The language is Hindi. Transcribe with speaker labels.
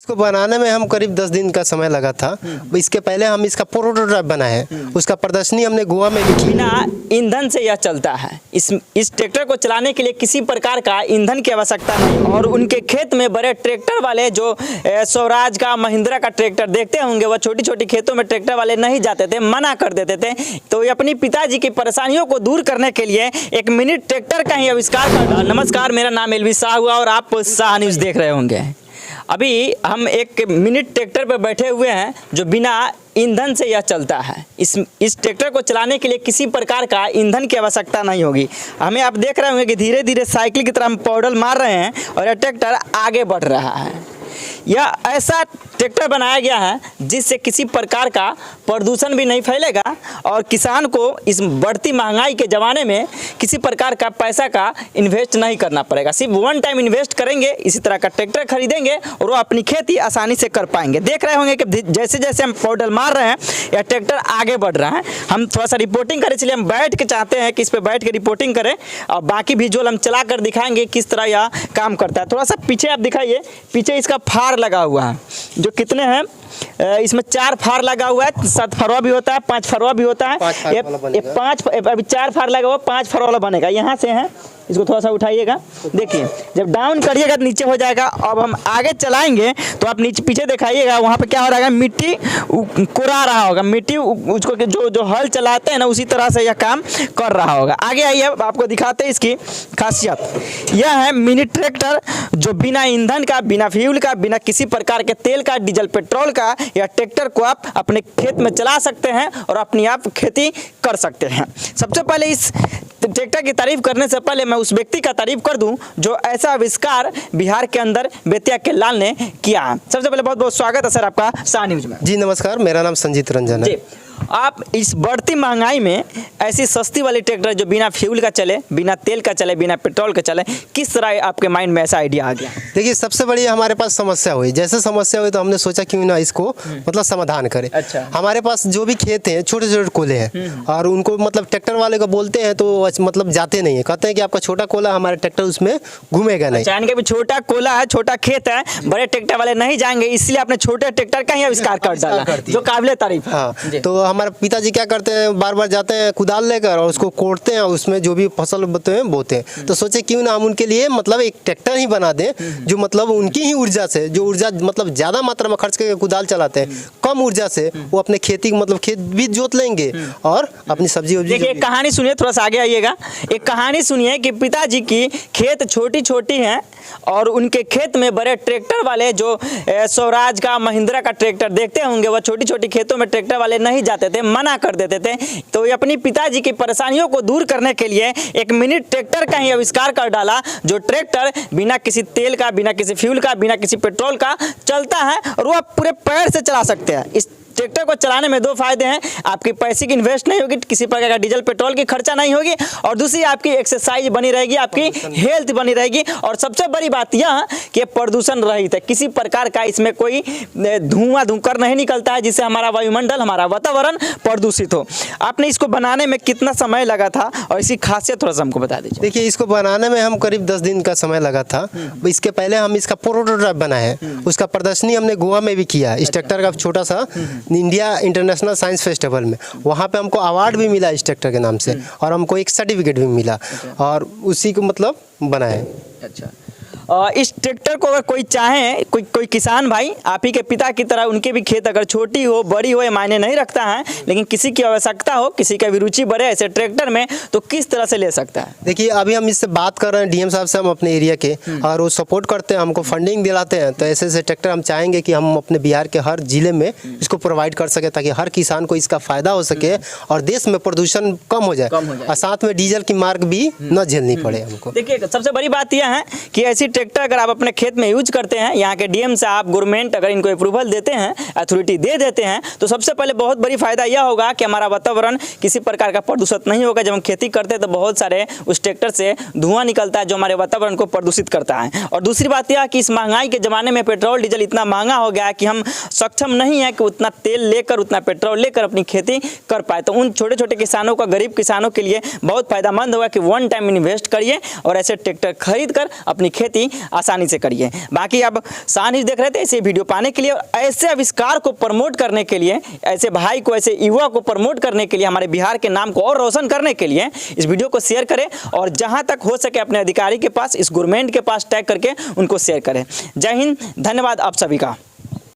Speaker 1: इसको बनाने में हम करीब 10 दिन का समय लगा था। इसके पहले हम इसका प्रोटोटाइप बनाए हैं, उसका प्रदर्शनी हमने गोवा में भी की।
Speaker 2: बिना ईंधन से यह चलता है। इस ट्रैक्टर को चलाने के लिए किसी प्रकार का ईंधन की आवश्यकता नहीं। और उनके खेत में बड़े ट्रैक्टर वाले जो स्वराज का, महिंद्रा का ट्रैक्टर देखते होंगे, वह छोटी छोटी खेतों में ट्रैक्टर वाले नहीं जाते थे, मना कर देते थे। तो ये अपनी पिताजी की परेशानियों को दूर करने के लिए एक मिनी ट्रैक्टर का ही आविष्कार कर। नमस्कार, मेरा नाम एलवी शाह हुआ और आप शाह न्यूज़ देख रहे होंगे। अभी हम एक मिनी ट्रैक्टर पर बैठे हुए हैं जो बिना ईंधन से यह चलता है। इस ट्रैक्टर को चलाने के लिए किसी प्रकार का ईंधन की आवश्यकता नहीं होगी। हमें आप देख रहे होंगे कि धीरे धीरे साइकिल की तरह हम पैडल मार रहे हैं और यह ट्रैक्टर आगे बढ़ रहा है। यह ऐसा ट्रैक्टर बनाया गया है जिससे किसी प्रकार का प्रदूषण भी नहीं फैलेगा और किसान को इस बढ़ती महंगाई के ज़माने में किसी प्रकार का पैसा का इन्वेस्ट नहीं करना पड़ेगा। सिर्फ वन टाइम इन्वेस्ट करेंगे, इसी तरह का ट्रैक्टर खरीदेंगे और वो अपनी खेती आसानी से कर पाएंगे। देख रहे होंगे कि जैसे जैसे हम पैडल मार रहे हैं यह ट्रैक्टर आगे बढ़ रहा है। हम थोड़ा सा रिपोर्टिंग करें, इसलिए हम बैठ के चाहते हैं कि इस पर बैठ के रिपोर्टिंग करें और बाकी विजुअल हम चला कर दिखाएंगे किस तरह यह काम करता है। थोड़ा सा पीछे आप दिखाइए, पीछे इसका फार लगा हुआ है जो कितने हैं, इसमें 4 फार लगा हुआ है। 7 फरवा भी होता है, 5 फरवा भी होता है। ये 5 अभी 4 फार लगा हुआ, 5 फरवा वाला बनेगा। यहाँ से है, इसको थोड़ा सा उठाइएगा, देखिए जब डाउन करिएगा तो नीचे हो जाएगा। अब हम आगे चलाएंगे तो आप नीचे पीछे दिखाइएगा, वहाँ पे क्या हो रहा है, मिट्टी कुड़ा रहा होगा, मिट्टी उसको जो हल चलाते हैं ना उसी तरह से यह काम कर रहा होगा। आगे आइए आपको दिखाते हैं इसकी खासियत। यह है मिनी ट्रैक्टर जो बिना ईंधन का, बिना फ्यूल का, बिना किसी प्रकार के तेल का, डीजल पेट्रोल का, यह ट्रैक्टर को आप अपने खेत में चला सकते हैं और अपनी आप खेती कर सकते हैं। सबसे पहले इस ट्रैक्टर की तारीफ करने से पहले मैं उस व्यक्ति का तारीफ कर दूं जो ऐसा आविष्कार बिहार के अंदर बेतिया के लाल ने किया है। सबसे पहले बहुत बहुत स्वागत है सर आपका शाह न्यूज़ में।
Speaker 1: जी नमस्कार, मेरा नाम संजीत रंजन है।
Speaker 2: आप इस बढ़ती महंगाई में ऐसी सस्ती वाली ट्रैक्टर जो बिना फ्यूल का चले, बिना तेल का चले, बिना पेट्रोल का चले, किस तरह आपके माइंड में ऐसा आइडिया आ गया?
Speaker 1: देखिए, सबसे बड़ी हमारे पास समस्या हुई, जैसे समस्या हुई तो हमने सोचा क्यों ना इसको मतलब समाधान करें।
Speaker 2: अच्छा।
Speaker 1: हमारे पास जो भी खेत हैं, छोटे छोटे कोले हैं और उनको मतलब ट्रैक्टर वाले को बोलते हैं तो मतलब जाते नहीं है, कहते हैं कि आपका छोटा कोला, हमारे ट्रैक्टर उसमें घूमेगा नहीं।
Speaker 2: यानी कि छोटा कोला है, छोटा खेत है, बड़े ट्रैक्टर वाले नहीं जाएंगे, इसलिए आपने छोटे ट्रैक्टर का ही आविष्कार कर डाला, जो काबिले तारीफ।
Speaker 1: हाँ, तो हमारे पिताजी क्या करते हैं, बार बार जाते हैं कुदाल लेकर और उसको कोड़ते हैं और उसमें जो भी फसल बोते हैं। तो सोचे क्यों ना हम उनके लिए मतलब एक ट्रैक्टर ही बना दें जो मतलब उनकी ही ऊर्जा से, जो ऊर्जा मतलब ज़्यादा मात्रा में खर्च करके कुदाल चलाते हैं, कम ऊर्जा से वो अपने खेती मतलब खेत भी जोत लेंगे और अपनी सब्जी।
Speaker 2: देखिए एक कहानी सुनिए, थोड़ा सा आगे आइएगा। एक कहानी सुनिए कि पिताजी की खेत छोटी छोटी हैं और उनके खेत में बड़े ट्रैक्टर वाले जो स्वराज का, महिंद्रा का ट्रैक्टर देखते होंगे, वह छोटी छोटी खेतों में ट्रैक्टर वाले नहीं जाते थे, मना कर देते थे। तो ये अपनी पिताजी की परेशानियों को दूर करने के लिए एक मिनी ट्रैक्टर का ही आविष्कार कर डाला जो ट्रैक्टर बिना किसी तेल का, बिना किसी फ्यूल का, बिना किसी पेट्रोल का चलता है और वो आप पूरे पैर से चला सकते हैं। इस ट्रैक्टर को चलाने में 2 फायदे हैं, आपकी पैसे की इन्वेस्ट नहीं होगी, किसी प्रकार का डीजल पेट्रोल की खर्चा नहीं होगी और दूसरी आपकी एक्सरसाइज बनी रहेगी, आपकी हेल्थ बनी रहेगी और सबसे बड़ी बात यह कि प्रदूषण रहित है। किसी प्रकार का इसमें कोई धुआं धुकर नहीं निकलता है जिससे हमारा वायुमंडल, हमारा वातावरण प्रदूषित हो। आपने इसको बनाने में कितना समय लगा था और इसकी खासियत थोड़ा सा हमको बता दीजिए।
Speaker 1: देखिए, इसको बनाने में हम करीब 10 दिन का समय लगा था। इसके पहले हम इसका प्रोटोटाइप बनाए हैं, उसका प्रदर्शनी हमने गोवा में भी किया। इस ट्रैक्टर का छोटा सा इंडिया इंटरनेशनल साइंस फेस्टिवल में, वहाँ पे हमको अवार्ड भी मिला इस ट्रैक्टर के नाम से और हमको एक सर्टिफिकेट भी मिला और उसी को मतलब बनाए।
Speaker 2: अच्छा, इस ट्रैक्टर को अगर कोई चाहे, कोई किसान भाई, आप ही के पिता की तरह उनके भी खेत अगर छोटी हो बड़ी हो ये मायने नहीं रखता है, लेकिन किसी की आवश्यकता हो, किसी का भी रुचि बढ़े ऐसे ट्रैक्टर में, तो किस तरह से ले सकता है?
Speaker 1: देखिए, अभी हम इससे बात कर रहे हैं डीएम साहब से, हम अपने एरिया के, और वो सपोर्ट करते हैं, हमको फंडिंग दिलाते हैं। तो ऐसे ऐसे ट्रैक्टर हम चाहेंगे कि हम अपने बिहार के हर जिले में इसको प्रोवाइड कर सके ताकि हर किसान को इसका फ़ायदा हो सके और देश में प्रदूषण कम हो जाए और साथ में डीजल की मार्ग भी न झेलनी पड़े हमको।
Speaker 2: देखिए, सबसे बड़ी बात यह है कि ऐसी ट्रैक्टर अगर आप अपने खेत में यूज करते हैं, यहाँ के डीएम साहब, गवर्नमेंट अगर इनको अप्रूवल देते हैं, अथॉरिटी दे देते हैं, तो सबसे पहले बहुत बड़ी फायदा यह होगा कि हमारा वातावरण किसी प्रकार का प्रदूषित नहीं होगा। जब हम खेती करते हैं तो बहुत सारे उस ट्रैक्टर से धुआं निकलता है जो हमारे वातावरण को प्रदूषित करता है। और दूसरी बात यह कि इस महंगाई के ज़माने में पेट्रोल डीजल इतना महंगा हो गया है कि हम सक्षम नहीं है कि उतना तेल लेकर, उतना पेट्रोल लेकर अपनी खेती कर पाए। तो उन छोटे छोटे किसानों का, गरीब किसानों के लिए बहुत फायदेमंद होगा कि वन टाइम इन्वेस्ट करिए और ऐसे ट्रैक्टर खरीद कर अपनी खेती भी आसानी से करिए। बाकी अब शान ही देख रहे थे, ऐसे वीडियो पाने के लिए, ऐसे आविष्कार को प्रमोट करने के लिए, ऐसे भाई को, ऐसे युवा को प्रमोट करने के लिए, हमारे बिहार के नाम को और रोशन करने के लिए इस वीडियो को शेयर करें और जहां तक हो सके अपने अधिकारी के पास, इस गवर्नमेंट के पास टैग करके उनको शेयर करें। जय हिंद, धन्यवाद आप सभी का।